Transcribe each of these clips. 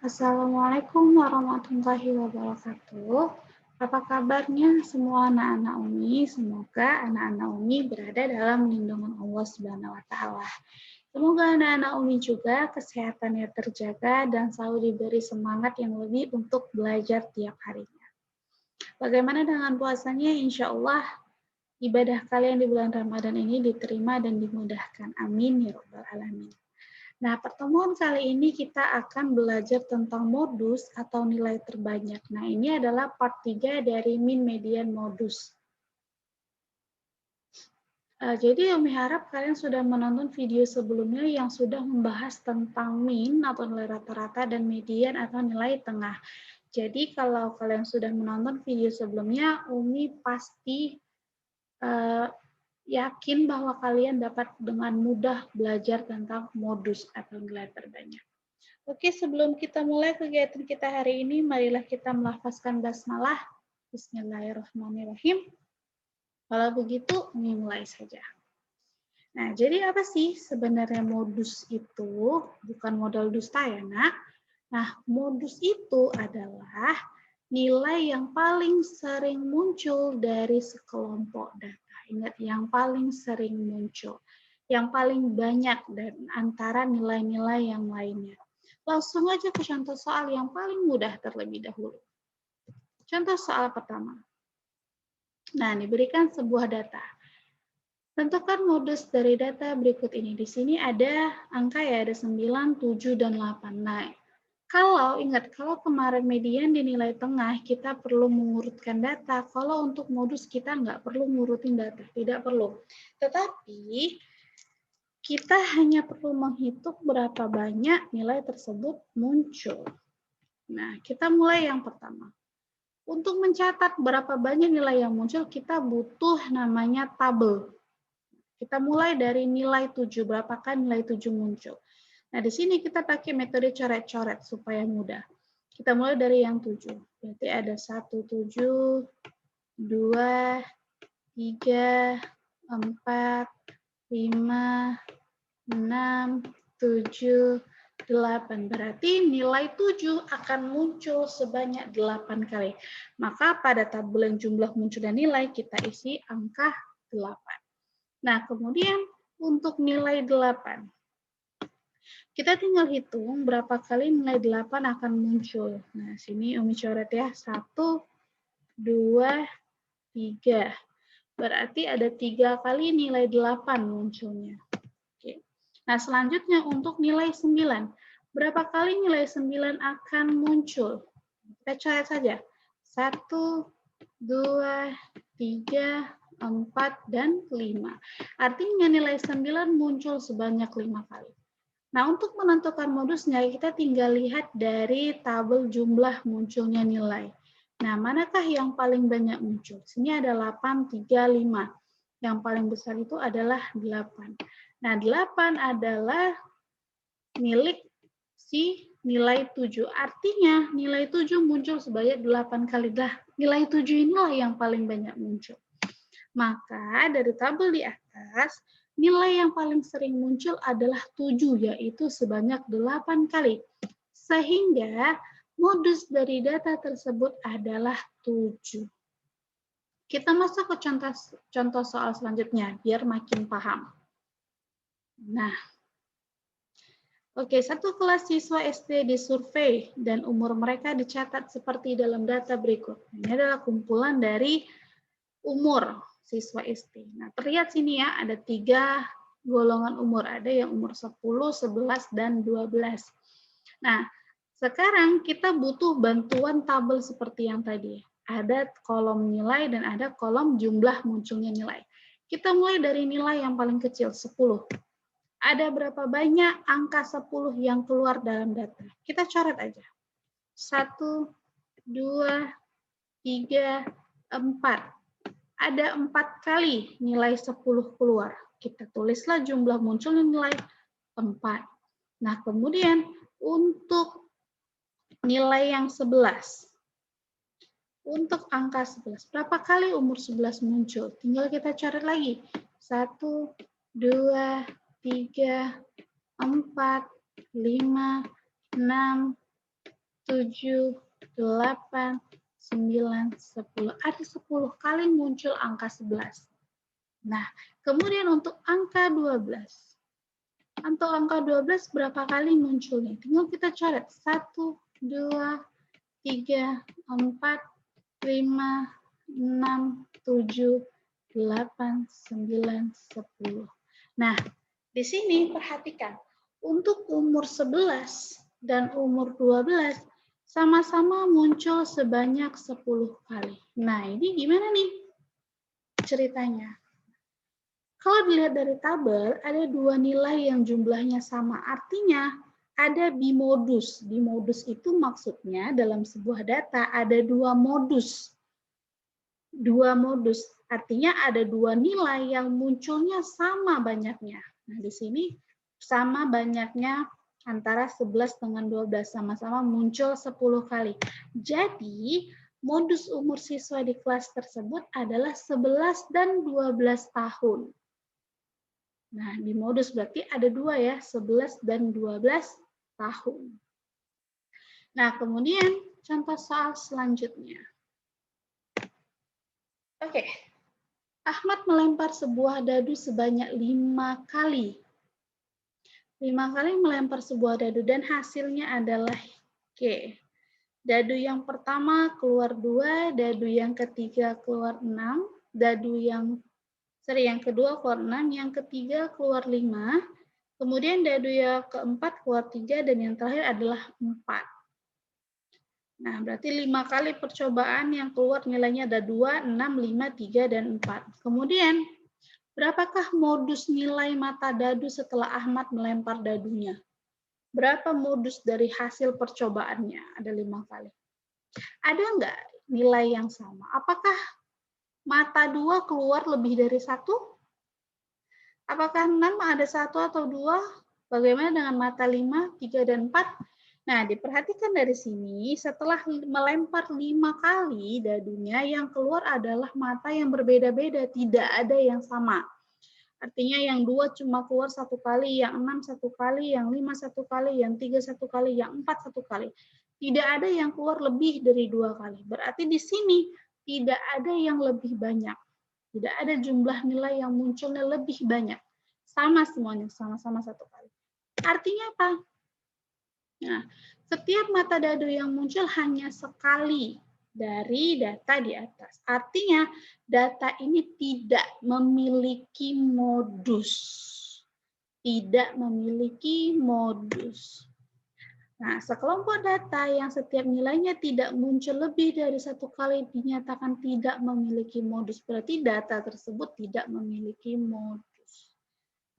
Assalamualaikum warahmatullahi wabarakatuh. Apa kabarnya semua anak-anak Umi? Semoga anak-anak Umi berada dalam lindungan Allah Subhanahu wa taala. Semoga anak-anak Umi juga kesehatannya terjaga dan selalu diberi semangat yang lebih untuk belajar tiap harinya. Bagaimana dengan puasanya? Insya Allah ibadah kalian di bulan Ramadan ini diterima dan dimudahkan. Amin ya rabbal alamin. Nah, pertemuan kali ini kita akan belajar tentang modus atau nilai terbanyak. Nah, ini adalah part 3 dari mean median modus. Jadi Umi harap kalian sudah menonton video sebelumnya yang sudah membahas tentang mean atau nilai rata-rata dan median atau nilai tengah. Jadi kalau kalian sudah menonton video sebelumnya, Umi pasti yakin bahwa kalian dapat dengan mudah belajar tentang modus atau nilai terbanyak. Oke, sebelum kita mulai kegiatan kita hari ini, marilah kita melafazkan basmalah. Bismillahirrahmanirrahim. Kalau begitu, Umi mulai saja. Nah, jadi apa sih sebenarnya modus itu? Bukan modal dusta ya, nak. Nah, modus itu adalah nilai yang paling sering muncul dari sekelompok data. Ingat, yang paling sering muncul. Yang paling banyak dan antara nilai-nilai yang lainnya. Langsung aja ke contoh soal yang paling mudah terlebih dahulu. Contoh soal pertama. Nah, diberikan sebuah data. Tentukan modus dari data berikut ini. Di sini ada angka ya, ada 9, 7, dan 8. Nah, kalau kemarin median dinilai tengah, kita perlu mengurutkan data. Kalau untuk modus kita nggak perlu ngurutin data, tidak perlu. Tetapi kita hanya perlu menghitung berapa banyak nilai tersebut muncul. Nah, kita mulai yang pertama. Untuk mencatat berapa banyak nilai yang muncul, kita butuh namanya tabel. Kita mulai dari nilai 7, berapakah nilai 7 muncul. Nah, di sini kita pakai metode coret-coret supaya mudah. Kita mulai dari yang 7. Berarti ada 1, 7, 2, 3, 4, 5, 6, 7, 8. Berarti nilai 7 akan muncul sebanyak 8 kali. Maka pada tabel yang jumlah muncul dan nilai, kita isi angka 8. Nah, kemudian untuk nilai 8. Kita tinggal hitung berapa kali nilai 8 akan muncul. Nah, sini Umi coret ya. 1, 2, 3. Berarti ada 3 kali nilai 8 munculnya. Oke. Nah, selanjutnya untuk nilai 9. Berapa kali nilai 9 akan muncul? Kita coret saja. 1, 2, 3, 4, dan 5. Artinya nilai 9 muncul sebanyak 5 kali. Nah, untuk menentukan modusnya, kita tinggal lihat dari tabel jumlah munculnya nilai. Nah, manakah yang paling banyak muncul? Sini ada 8, 3, 5. Yang paling besar itu adalah 8. Nah, 8 adalah milik si nilai 7. Artinya, nilai 7 muncul sebanyak 8 kali. Nah, nilai 7 inilah yang paling banyak muncul. Maka, dari tabel di atas, nilai yang paling sering muncul adalah 7, yaitu sebanyak 8 kali. Sehingga, modus dari data tersebut adalah 7. Kita masuk ke contoh soal selanjutnya, biar makin paham. Nah, oke, satu kelas siswa SD disurvei dan umur mereka dicatat seperti dalam data berikut. Ini adalah kumpulan dari umur siswa SD. Nah, terlihat sini ya, ada 3 golongan umur. Ada yang umur 10, 11, dan 12. Nah, sekarang kita butuh bantuan tabel seperti yang tadi. Ada kolom nilai dan ada kolom jumlah munculnya nilai. Kita mulai dari nilai yang paling kecil, 10. Ada berapa banyak angka 10 yang keluar dalam data? Kita coret aja. 1, 2, 3, 4. Ada 4 kali nilai 10 keluar. Kita tulislah jumlah munculnya nilai 4. Nah, kemudian untuk nilai yang 11. Untuk angka 11, berapa kali umur 11 muncul? Tinggal kita coret lagi. 1, 2, 3, 4, 5, 6, 7, 8, 9, 10. Ada 10 kali muncul angka 11. Nah, kemudian untuk angka 12. Untuk angka 12 berapa kali munculnya? Tinggal kita coret. 1, 2, 3, 4, 5, 6, 7, 8, 9, 10. Nah, di sini perhatikan. Untuk umur 11 dan umur 12 sama-sama muncul sebanyak 10 kali. Nah, ini gimana nih ceritanya? Kalau dilihat dari tabel, ada dua nilai yang jumlahnya sama. Artinya, ada bimodus. Bimodus itu maksudnya dalam sebuah data ada dua modus. Dua modus. Artinya ada dua nilai yang munculnya sama banyaknya. Nah, di sini sama banyaknya antara 11 dengan 12. Sama-sama muncul 10 kali. Jadi, modus umur siswa di kelas tersebut adalah 11 dan 12 tahun. Nah, di modus berarti ada dua ya, 11 dan 12 tahun. Nah, kemudian contoh soal selanjutnya. Oke, Ahmad melempar sebuah dadu sebanyak 5 kali. 5 kali melempar sebuah dadu dan hasilnya adalah K. Dadu yang pertama keluar 2, dadu yang ketiga keluar 6, dadu yang kedua keluar 6, yang ketiga keluar 5, kemudian dadu yang keempat keluar 3, dan yang terakhir adalah 4. Nah, berarti 5 kali percobaan yang keluar nilainya ada 2, 6, 5, 3, dan 4. Kemudian, berapakah modus nilai mata dadu setelah Ahmad melempar dadunya? Berapa modus dari hasil percobaannya? Ada 5 kali. Ada nggak nilai yang sama? Apakah mata 2 keluar lebih dari 1? Apakah 6 ada 1 atau 2? Bagaimana dengan mata 5, 3, dan 4? Nah, diperhatikan dari sini, setelah melempar 5 kali dadunya, yang keluar adalah mata yang berbeda-beda, tidak ada yang sama. Artinya yang 2 cuma keluar 1 kali, yang 6 1 kali, yang 5 1 kali, yang 3 1 kali, yang 4 1 kali. Tidak ada yang keluar lebih dari 2 kali. Berarti di sini tidak ada yang lebih banyak. Tidak ada jumlah nilai yang munculnya lebih banyak. Sama semuanya, sama-sama 1 kali. Artinya apa? Nah, setiap mata dadu yang muncul hanya sekali dari data di atas. Artinya, data ini tidak memiliki modus. Tidak memiliki modus. Nah, sekelompok data yang setiap nilainya tidak muncul lebih dari 1 kali dinyatakan tidak memiliki modus. Berarti data tersebut tidak memiliki modus.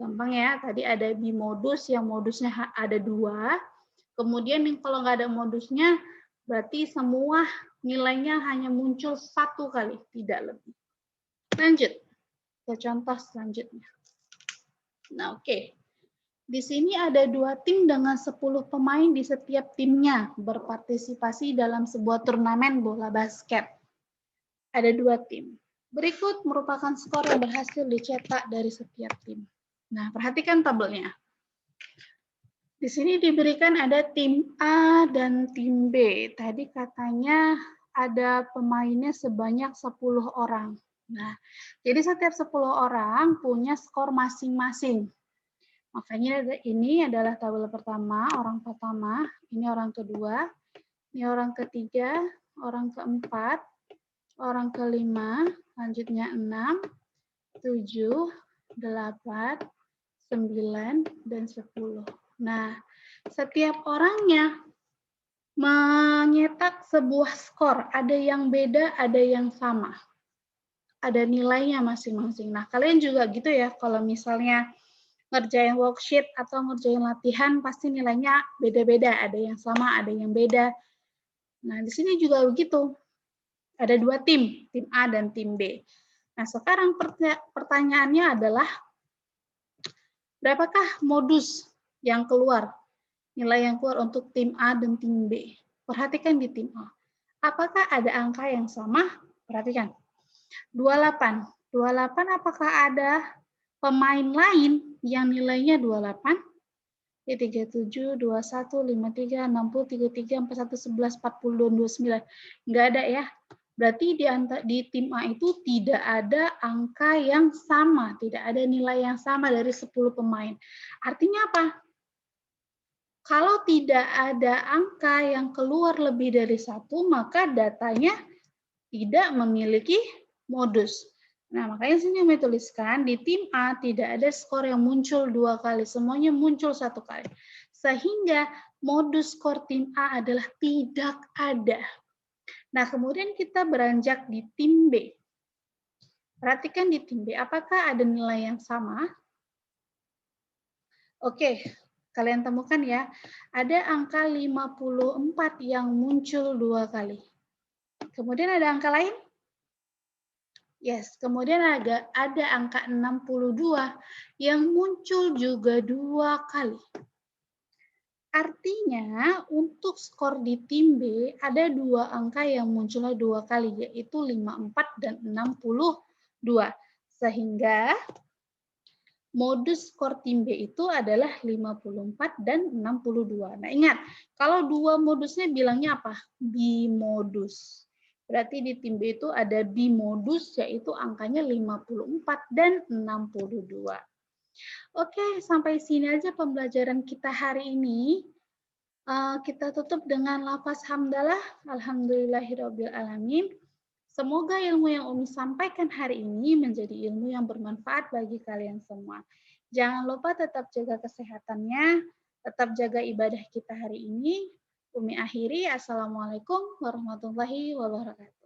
Gampang ya, tadi ada bimodus yang modusnya ada 2. Kemudian kalau nggak ada modusnya, berarti semua nilainya hanya muncul 1 kali, tidak lebih. Lanjut ke contoh selanjutnya. Nah, oke. Di sini ada 2 tim dengan 10 pemain di setiap timnya berpartisipasi dalam sebuah turnamen bola basket. Ada 2 tim. Berikut merupakan skor yang berhasil dicetak dari setiap tim. Nah, perhatikan tabelnya. Di sini diberikan ada tim A dan tim B. Tadi katanya ada pemainnya sebanyak 10 orang. Nah, jadi setiap 10 orang punya skor masing-masing. Makanya ini adalah tabel pertama, orang pertama, ini orang kedua, ini orang ketiga, orang keempat, orang kelima, lanjutnya 6, 7, 8, 9, dan 10. Nah, setiap orangnya menyetak sebuah skor, ada yang beda, ada yang sama. Ada nilainya masing-masing. Nah, kalian juga gitu ya, kalau misalnya ngerjain worksheet atau ngerjain latihan, pasti nilainya beda-beda. Ada yang sama, ada yang beda. Nah, di sini juga begitu. Ada 2 tim, tim A dan tim B. Nah, sekarang pertanyaannya adalah, berapakah modus yang keluar? Nilai yang keluar untuk tim A dan tim B. Perhatikan di tim A. Apakah ada angka yang sama? Perhatikan. 28. 28 apakah ada pemain lain yang nilainya 28? Ya, 37, 21, 53, 60, 33, 41, 11, 40, 29. Nggak ada ya. Berarti di tim A itu tidak ada angka yang sama, tidak ada nilai yang sama dari 10 pemain. Artinya apa? Kalau tidak ada angka yang keluar lebih dari 1, maka datanya tidak memiliki modus. Nah, makanya sini kami tuliskan di tim A tidak ada skor yang muncul 2 kali, semuanya muncul 1 kali. Sehingga modus skor tim A adalah tidak ada. Nah, kemudian kita beranjak di tim B. Perhatikan di tim B, apakah ada nilai yang sama? Oke, kalian temukan ya, ada angka 54 yang muncul 2 kali. Kemudian ada angka lain? Yes, kemudian ada angka 62 yang muncul juga 2 kali. Artinya untuk skor di tim B ada 2 angka yang munculnya 2 kali, yaitu 54 dan 62. Sehingga modus skor tim B itu adalah 54 dan 62. Nah, ingat, kalau dua modusnya bilangnya apa? Bimodus. Berarti di tim B itu ada bimodus, yaitu angkanya 54 dan 62. Oke, sampai sini aja pembelajaran kita hari ini. Kita tutup dengan lafaz hamdalah. Alhamdulillahirabbil alamin. Semoga ilmu yang Umi sampaikan hari ini menjadi ilmu yang bermanfaat bagi kalian semua. Jangan lupa tetap jaga kesehatannya, tetap jaga ibadah kita hari ini. Umi akhiri, Assalamualaikum warahmatullahi wabarakatuh.